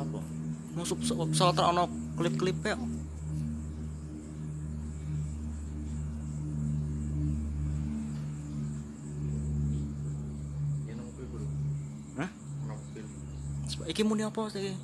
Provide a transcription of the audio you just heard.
apa musuh pesawat ono klip-klip ya. Ya nang mobil bro. Hah? Nang mobil. Iki muni apa sih?